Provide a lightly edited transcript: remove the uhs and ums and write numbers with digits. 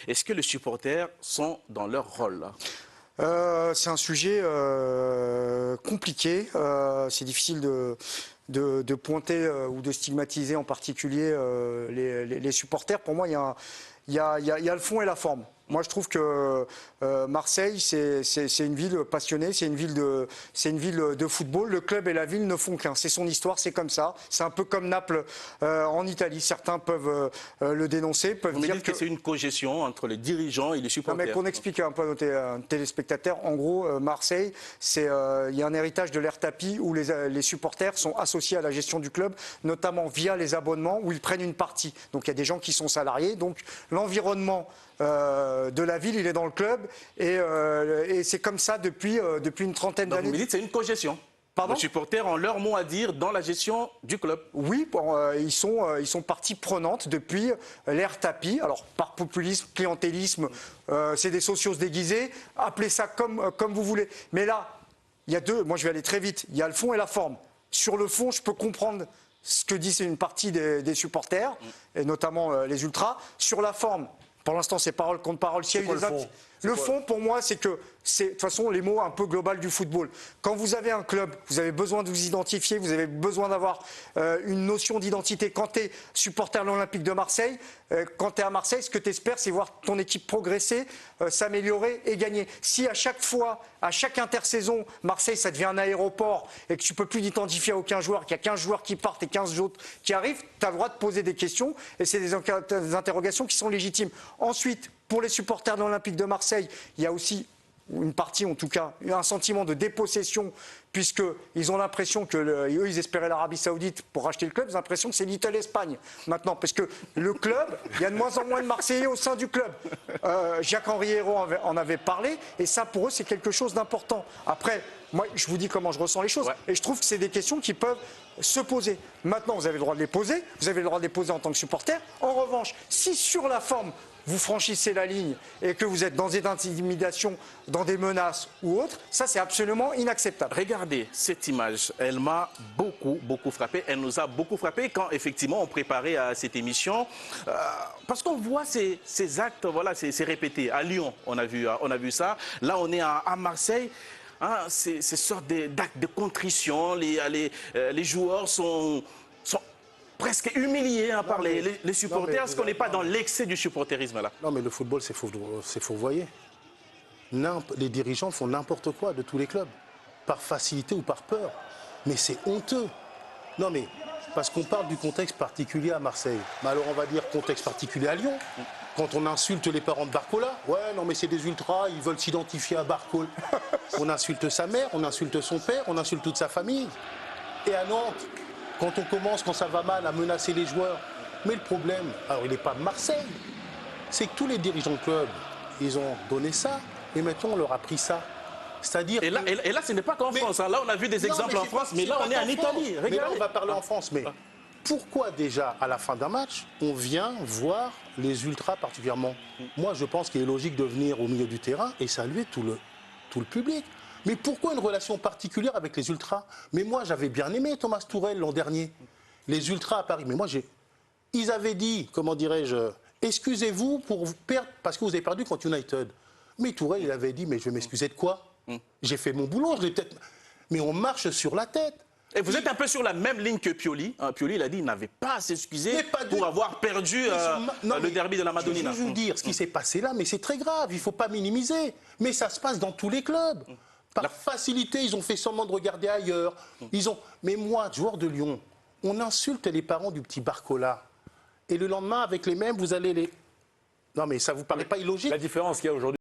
Est-ce que les supporters sont dans leur rôle là? C'est un sujet compliqué. C'est difficile de pointer ou de stigmatiser en particulier les supporters. Pour moi, il y a le fond et la forme. Moi, je trouve que Marseille, c'est une ville passionnée, c'est une ville de football. Le club et la ville ne font qu'un. C'est son histoire, c'est comme ça. C'est un peu comme Naples en Italie. Certains peuvent le dénoncer, peuvent dire que c'est une cogestion entre les dirigeants et les supporters. Mais qu'on explique un peu à nos téléspectateurs. En gros, Marseille, il y a un héritage de l'ère tapis où les supporters sont associés à la gestion du club, notamment via les abonnements où ils prennent une partie. Donc il y a des gens qui sont salariés. Donc l'environnement de la ville, il est dans le club et c'est comme ça depuis une trentaine d'années. Vous me dites c'est une cogestion. Pardon ? Les supporters ont leur mot à dire dans la gestion du club. Oui, ils sont partie prenante depuis l'ère tapis. Alors par populisme, clientélisme, c'est des socios déguisés. Appelez ça comme vous voulez. Mais là, il y a deux. Moi, je vais aller très vite. Il y a le fond et la forme. Sur le fond, je peux comprendre ce que dit une partie des supporters, et notamment les ultras. Sur la forme. Pour l'instant, c'est parole contre parole. S'il y a eu des actes. Le fond, pour moi, c'est que c'est de toute façon les mots un peu global du football. Quand vous avez un club, vous avez besoin de vous identifier, vous avez besoin d'avoir une notion d'identité. Quand tu es supporter de l'Olympique de Marseille, quand tu es à Marseille, ce que tu espères, c'est voir ton équipe progresser, s'améliorer et gagner. Si à chaque fois, à chaque intersaison, Marseille, ça devient un aéroport et que tu ne peux plus t'identifier à aucun joueur, qu'il y a 15 joueurs qui partent et 15 autres qui arrivent, tu as le droit de poser des questions et c'est des interrogations qui sont légitimes. Ensuite, pour les supporters de l'Olympique de Marseille, il y a aussi une partie, en tout cas, un sentiment de dépossession, puisqu'ils ont l'impression que, eux, ils espéraient l'Arabie Saoudite pour racheter le club, ils ont l'impression que c'est l'Italie-Espagne maintenant, parce que le club, il y a de moins en moins de Marseillais au sein du club. Jacques-Henri Hérault en avait parlé, et ça, pour eux, c'est quelque chose d'important. Après, moi, je vous dis comment je ressens les choses, et je trouve que c'est des questions qui peuvent se poser. Maintenant, vous avez le droit de les poser, vous avez le droit de les poser en tant que supporter. En revanche, si sur la forme, vous franchissez la ligne et que vous êtes dans des intimidations, dans des menaces ou autres, ça c'est absolument inacceptable. Regardez cette image, elle m'a beaucoup frappé, elle nous a beaucoup frappé quand effectivement on préparait à cette émission, parce qu'on voit ces actes, voilà, c'est répété. À Lyon, on a vu ça, là on est à Marseille. Hein, ces sortes d'actes de contrition, les joueurs sont presque humiliés par les supporters. Est-ce qu'on n'est pas dans l'excès du supporterisme là? Non, mais le football, c'est fourvoyer. Les dirigeants font n'importe quoi de tous les clubs, par facilité ou par peur. Mais c'est honteux. Non, mais parce qu'on parle du contexte particulier à Marseille. Mais alors on va dire contexte particulier à Lyon. Quand on insulte les parents de Barcola, ouais, non mais c'est des ultras, ils veulent s'identifier à Barcola. On insulte sa mère, on insulte son père, on insulte toute sa famille. Et à Nantes, quand on commence, quand ça va mal, à menacer les joueurs. Mais le problème, alors il n'est pas de Marseille, c'est que tous les dirigeants de club, ils ont donné ça, et maintenant on leur a pris ça. C'est-à-dire. Et là, ce n'est pas qu'en France. Hein. Là, on a vu des exemples en France, mais là, on est en Italie. Mais là, on va parler en France. Mais pourquoi déjà, à la fin d'un match, on vient voir les ultras particulièrement? Moi, je pense qu'il est logique de venir au milieu du terrain et saluer tout le public. Mais pourquoi une relation particulière avec les ultras? Mais moi, j'avais bien aimé Thomas Tuchel l'an dernier. Les ultras à Paris. Mais moi, ils avaient dit, comment dirais-je, excusez-vous pour perdre, parce que vous avez perdu contre United. Mais Tuchel, il avait dit, mais je vais m'excuser de quoi? J'ai fait mon boulot, je l'ai peut-être. Mais on marche sur la tête. Et vous êtes un peu sur la même ligne que Pioli. Pioli, il a dit qu'il n'avait pas à s'excuser pour avoir perdu le derby de la Madonnina. Je veux dire, ce qui s'est passé là, mais c'est très grave, il ne faut pas minimiser. Mais ça se passe dans tous les clubs. Par facilité, ils ont fait semblant de regarder ailleurs. Mais moi, joueur de Lyon, on insulte les parents du petit Barcola. Et le lendemain, avec les mêmes, vous allez les... Non mais ça ne vous paraît pas illogique? La différence qu'il y a aujourd'hui.